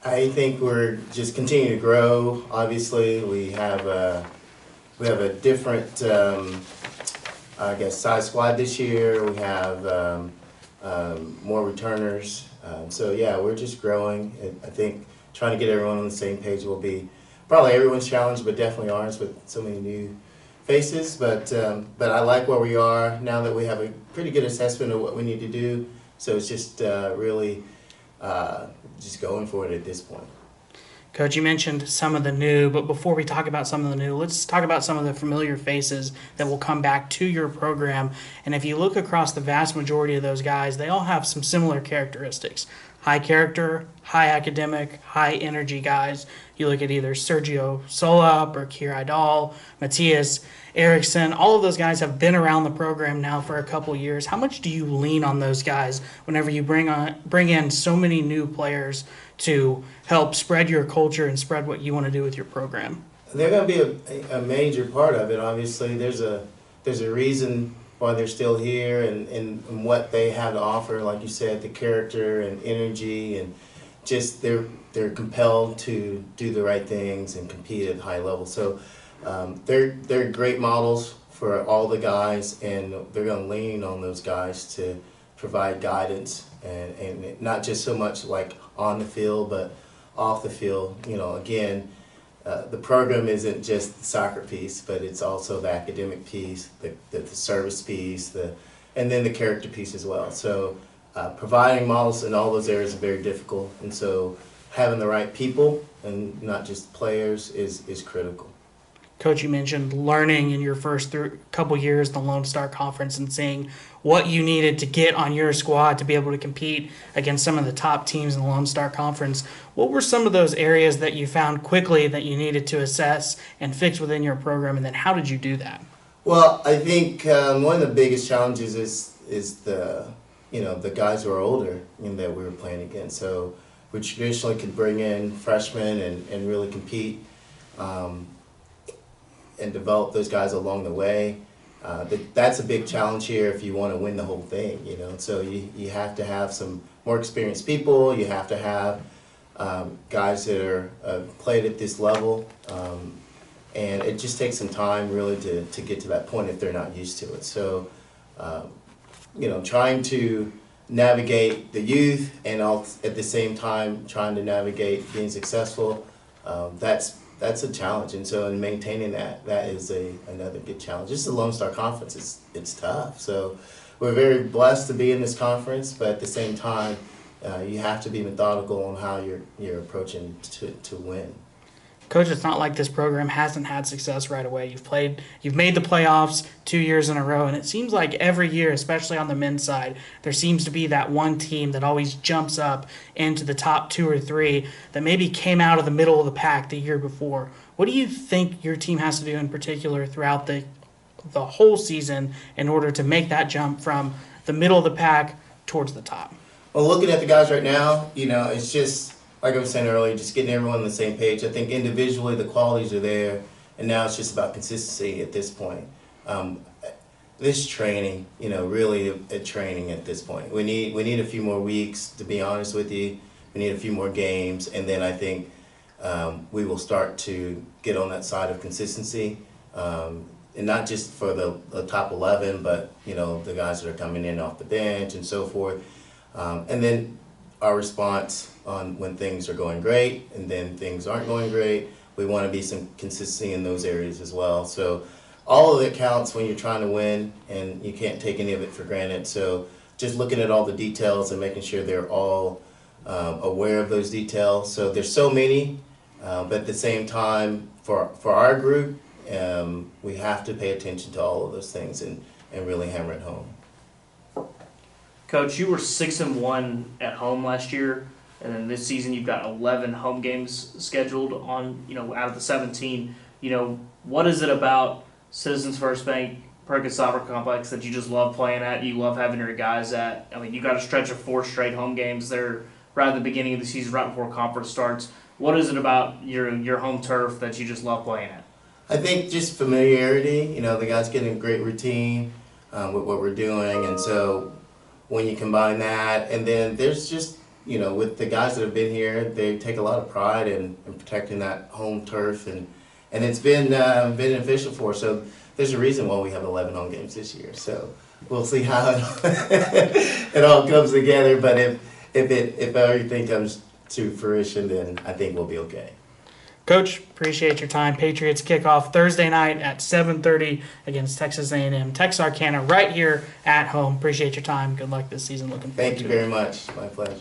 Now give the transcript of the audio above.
I think we're just continuing to grow. Obviously, we have a different, I guess, size squad this year. We have more returners. So yeah, we're just growing. I think trying to get everyone on the same page will be probably everyone's challenge, but definitely ours with so many new faces. But I like where we are now that we have a pretty good assessment of what we need to do. So it's just really just going for it at this point. Coach, you mentioned some of the new, but before we talk about some of the new, let's talk about some of the familiar faces that will come back to your program. And if you look across the vast majority of those guys, they all have some similar characteristics. High character, high academic, high energy guys. You look at either Sergio Solap or Kier Idal, Matthias Erickson. All of those guys have been around the program now for a couple years. How much do you lean on those guys whenever you bring in so many new players to help spread your culture and spread what you want to do with your program? They're going to be a major part of it. Obviously, there's a reason why they're still here and what they have to offer. Like you said, the character and energy and just they're compelled to do the right things and compete at a high level. So they're great models for all the guys, and they're going to lean on those guys to provide guidance and not just so much like on the field, but off the field. You know, again, the program isn't just the soccer piece, but it's also the academic piece, the service piece, and then the character piece as well. So providing models in all those areas is very difficult, and so having the right people and not just players is critical. Coach, you mentioned learning in your first couple years in the Lone Star Conference and seeing what you needed to get on your squad to be able to compete against some of the top teams in the Lone Star Conference. What were some of those areas that you found quickly that you needed to assess and fix within your program, and then how did you do that? Well, I think one of the biggest challenges is the guys who are older that we were playing against. So we traditionally could bring in freshmen and really compete. And develop those guys along the way. That's a big challenge here if you want to win the whole thing, you know. So you have to have some more experienced people. You have to have guys that are played at this level. And it just takes some time really to get to that point if they're not used to it. So, trying to navigate the youth and at the same time trying to navigate being successful, that's a challenge, and so in maintaining that is another good challenge. Just the Lone Star Conference, it's tough. So we're very blessed to be in this conference, but at the same time, you have to be methodical on how you're approaching to win. Coach, it's not like this program hasn't had success right away. You've made the playoffs 2 years in a row, and it seems like every year, especially on the men's side, there seems to be that one team that always jumps up into the top two or three that maybe came out of the middle of the pack the year before. What do you think your team has to do in particular throughout the whole season in order to make that jump from the middle of the pack towards the top? Well, looking at the guys right now, it's just like I was saying earlier, just getting everyone on the same page. I think individually the qualities are there, and now it's just about consistency at this point. This training, really a training at this point. We need a few more weeks, to be honest with you. We need a few more games, and then I think we will start to get on that side of consistency, and not just for the top 11, but the guys that are coming in off the bench and so forth, and then our response on when things are going great and then things aren't going great. We want to be some consistency in those areas as well. So all of it counts when you're trying to win, and you can't take any of it for granted. So just looking at all the details and making sure they're all aware of those details. So there's so many, but at the same time, for our group, we have to pay attention to all of those things and really hammer it home. Coach, you were 6-1 at home last year, and then this season you've got 11 home games scheduled on, out of the 17. What is it about Citizens First Bank Perkins Soccer Complex that you just love playing at? You love having your guys at? I mean, you got a stretch of 4 straight home games there right at the beginning of the season, right before conference starts. What is it about your home turf that you just love playing at? I think just familiarity. The guys get in a great routine with what we're doing, and so when you combine that, and then there's just with the guys that have been here, they take a lot of pride in protecting that home turf, and it's been beneficial for us. So there's a reason why we have 11 home games this year. So we'll see how it all comes together. But if everything comes to fruition, then I think we'll be okay. Coach, appreciate your time. Patriots kickoff Thursday night at 7:30 against Texas A&M. Texarkana right here at home. Appreciate your time. Good luck this season. Looking forward Thank to you it. very much. My pleasure.